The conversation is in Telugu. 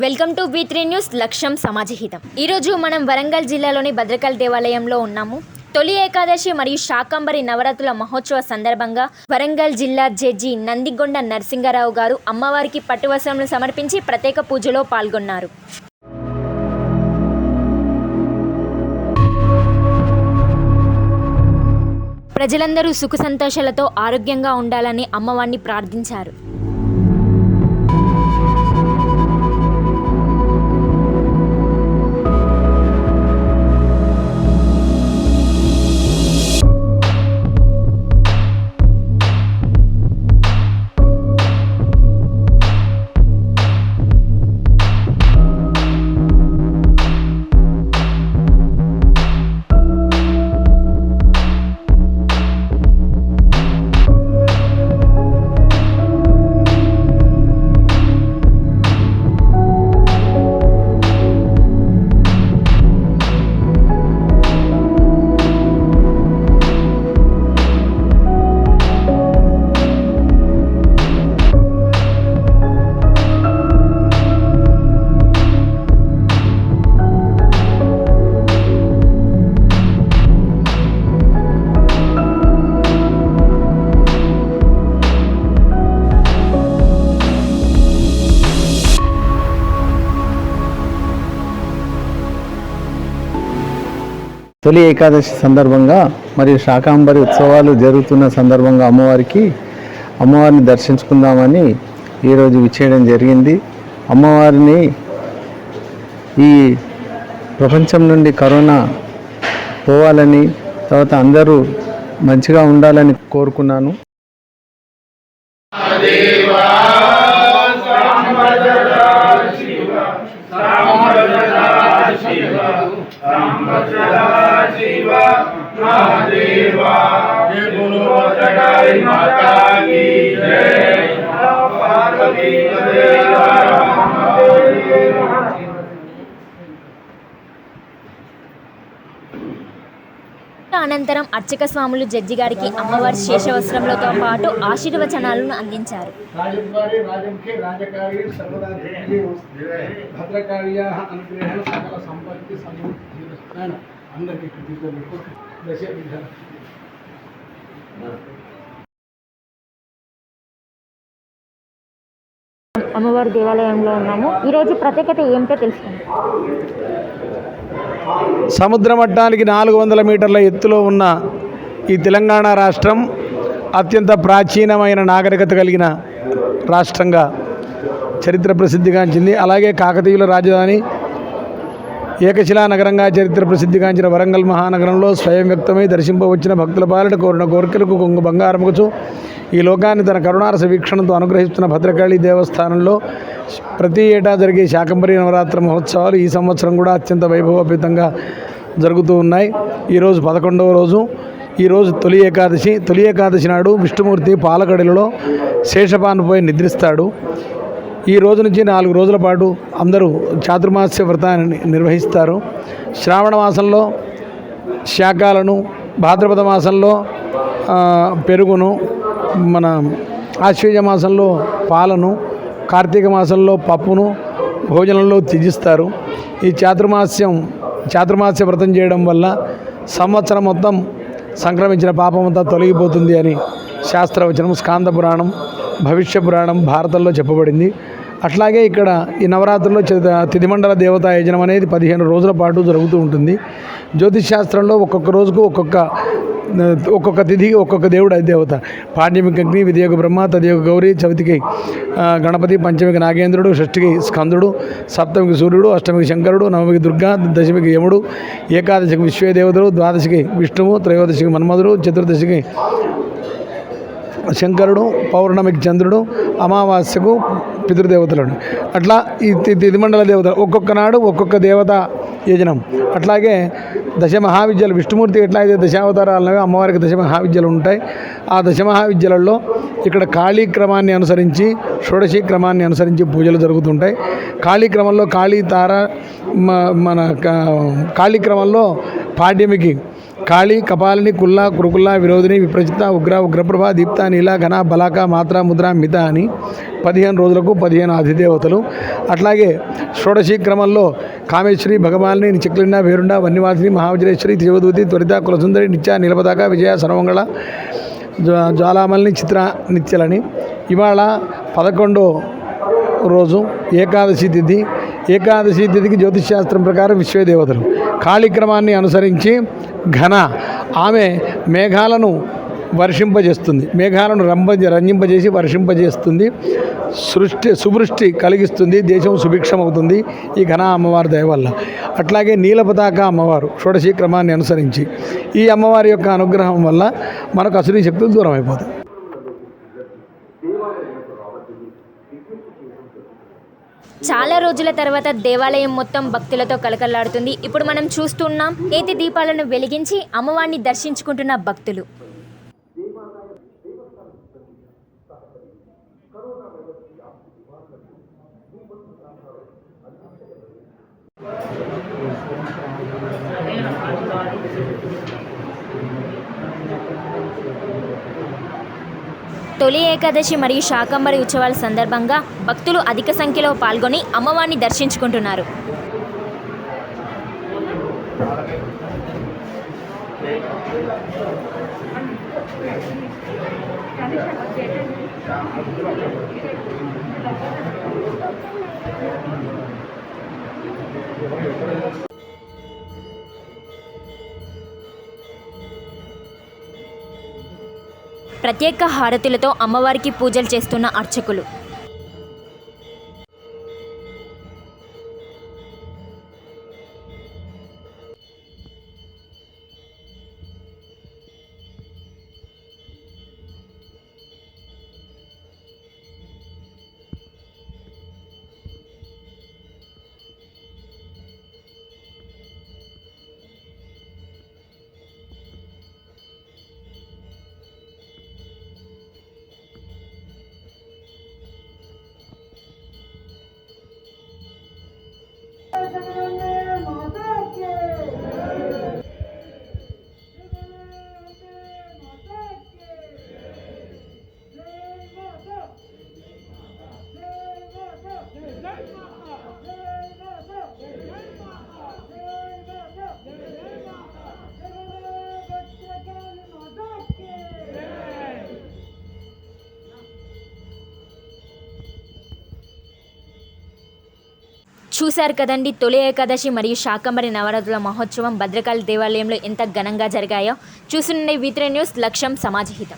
వెల్కమ్ టు V3 న్యూస్ లక్ష్యం సమాజహితం. ఈరోజు మనం వరంగల్ జిల్లాలోని భద్రకాళి దేవాలయంలో ఉన్నాము. తొలి ఏకాదశి మరియు శాకంబరి నవరాత్రుల మహోత్సవ సందర్భంగా వరంగల్ జిల్లా జడ్జి నందిగొండ నరసింగరావు గారు అమ్మవారికి పట్టువస్త్రములు సమర్పించి ప్రత్యేక పూజలో పాల్గొన్నారు. ప్రజలందరూ సుఖ సంతోషాలతో ఆరోగ్యంగా ఉండాలని అమ్మవారిని ప్రార్థించారు. తొలి ఏకాదశి సందర్భంగా మరియు శాకంబరి ఉత్సవాలు జరుగుతున్న సందర్భంగా అమ్మవారిని దర్శించుకుందామని ఈరోజు విచ్చేయడం జరిగింది. అమ్మవారిని ఈ ప్రపంచం నుండి కరోనా పోవాలని, తర్వాత అందరూ మంచిగా ఉండాలని కోరుకున్నాను. అనంతరం అర్చక స్వాములు జడ్జి గారికి అమ్మవారి శేషవస్త్రములతో పాటు ఆశీర్వచనాలను అందించారు. అమ్మవారి దేవాలయంలో ఉన్నాము. ఈరోజు ప్రత్యేకత ఏమిటో తెలుసుకుందాం. సముద్ర మట్టానికి 400 మీటర్ల ఎత్తులో ఉన్న ఈ తెలంగాణ రాష్ట్రం అత్యంత ప్రాచీనమైన నాగరికత కలిగిన రాష్ట్రంగా చరిత్ర ప్రసిద్ధిగాంచింది. అలాగే కాకతీయుల రాజధాని ఏకశిలా నగరంగా చరిత్ర ప్రసిద్ధిగాంచిన వరంగల్ మహానగరంలో స్వయం వ్యక్తమై దర్శింపవచ్చిన భక్తుల పాలిట కోరిన కోరికలకు కొంగు బంగారముకుచు ఈ లోకాన్ని తన కరుణారస వీక్షణంతో అనుగ్రహిస్తున్న భద్రకాళి దేవస్థానంలో ప్రతి ఏటా జరిగే శాకంబరి నవరాత్రి మహోత్సవాలు ఈ సంవత్సరం కూడా అత్యంత వైభవోపేతంగా జరుగుతూ ఉన్నాయి. ఈరోజు 11వ రోజు. ఈరోజు తొలి ఏకాదశి నాడు విష్ణుమూర్తి పాలకడలలో శేషపానుపై నిద్రిస్తాడు. ఈ రోజు నుంచి 4 రోజుల పాటు అందరూ చాతుర్మాస్య వ్రతాన్ని నిర్వహిస్తారు. శ్రావణ మాసంలో శాకాలను, భాద్రపద మాసంలో పెరుగును, మన ఆశ్వీజ మాసంలో పాలను, కార్తీక మాసంలో పప్పును భోజనంలో త్యజిస్తారు. ఈ చాతుర్మాస్య వ్రతం చేయడం వల్ల సంవత్సరం మొత్తం సంక్రమించిన పాపమంతా తొలగిపోతుంది అని శాస్త్రవచనం, స్కాంద పురాణం, భవిష్య పురాణం భారతంలో చెప్పబడింది. అట్లాగే ఇక్కడ ఈ నవరాత్రుల్లో తిథిమండల దేవతా యజనం అనేది 15 రోజుల పాటు జరుగుతూ ఉంటుంది. జ్యోతిష్ శాస్త్రంలో ఒక్కొక్క రోజుకు ఒక్కొక్క తిథికి ఒక్కొక్క దేవుడు దేవత. పాడ్యమికి అగ్ని, విద్యకు బ్రహ్మ, తదియకు గౌరీ, చవితికి గణపతి, పంచమికి నాగేంద్రుడు, షష్ఠికి స్కందుడు, సప్తమికి సూర్యుడు, అష్టమికి శంకరుడు, నవమికి దుర్గా, దశమికి యముడు, ఏకాదశికి విశ్వేదేవతలు, ద్వాదశికి విష్ణువు, త్రయోదశికి మన్మధుడు, చతుర్దశికి శంకరుడు, పౌర్ణమికి చంద్రుడు, అమావాస్యకు పితృదేవతలను. అట్లా ఈ తిథిమండల దేవతలు ఒక్కొక్క నాడు ఒక్కొక్క దేవత యజనం. అట్లాగే దశమహావిద్యలు విష్ణుమూర్తి ఎట్లయితే దశావతారాలనవి అమ్మవారికి దశమహావిద్యలు ఉంటాయి. ఆ దశమహావిద్యలలో ఇక్కడ కాళీక్రమాన్ని అనుసరించి, షోడశీ క్రమాన్ని అనుసరించి పూజలు జరుగుతుంటాయి. కాళీక్రమంలో కాళీ తార, మన కాళీక్రమంలో పాడ్యమికి కాళీ కపాలిని కుల్లా కురుకుల్లా విరోధిని విప్రచిత ఉగ్ర ఉగ్రప్రభ దీప్త నీల ఘన బలాక మాత్ర ముద్ర మిత అని 15 రోజులకు 15 అధిదేవతలు. అట్లాగే షోడశీ క్రమంలో కామేశ్వరి, భగవాని, నిచక్లిండ, వేరుండ, వన్నివాసిని, మహావిజయేశ్వరి, శివదూతి, త్వరిత, కులసుందరి, నిత్య, నీలపతాక, విజయ, సర్వమంగళ, జ్వాలామల్ని, చిత్ర, నిత్యలని. ఇవాళ 11వ రోజు ఏకాదశి తిథి. ఏకాదశి తిథికి జ్యోతిష్శాస్త్రం ప్రకారం విశ్వదేవతలు కాళీక్రమాన్ని అనుసరించి ఘన ఆమె మేఘాలను వర్షింపజేస్తుంది, మేఘాలను రంజింపజేసి వర్షింపజేస్తుంది, సువృష్టి కలిగిస్తుంది, దేశం సుభిక్షం అవుతుంది ఈ ఘన అమ్మవారి దయ వల్ల. అట్లాగే నీలపతాక అమ్మవారు షోడశీ క్రమాన్ని అనుసరించి ఈ అమ్మవారి యొక్క అనుగ్రహం వల్ల మనకు అసురీ శక్తులు దూరం అయిపోతాయి. చాలా రోజుల తర్వాత దేవాలయం మొత్తం భక్తులతో కలకలాడుతుంది. ఇప్పుడు మనం చూస్తున్నాం నేతి దీపాలను వెలిగించి అమ్మవారిని దర్శించుకుంటున్న భక్తులు. తొలి ఏకాదశి మరియు శాకంబరి ఉత్సవాల సందర్భంగా భక్తులు అధిక సంఖ్యలో పాల్గొని అమ్మవారిని దర్శించుకుంటున్నారు. ప్రత్యేక హారతులతో అమ్మవారికి పూజలు చేస్తున్న అర్చకులు. చూశారు కదండి, తొలి ఏకాదశి మరియు శాకంబరి నవరాత్రుల మహోత్సవం భద్రకాళి దేవాలయంలో ఎంత ఘనంగా జరిగాయో. చూస్తుండే V3 న్యూస్, లక్ష్యం సమాజహితం.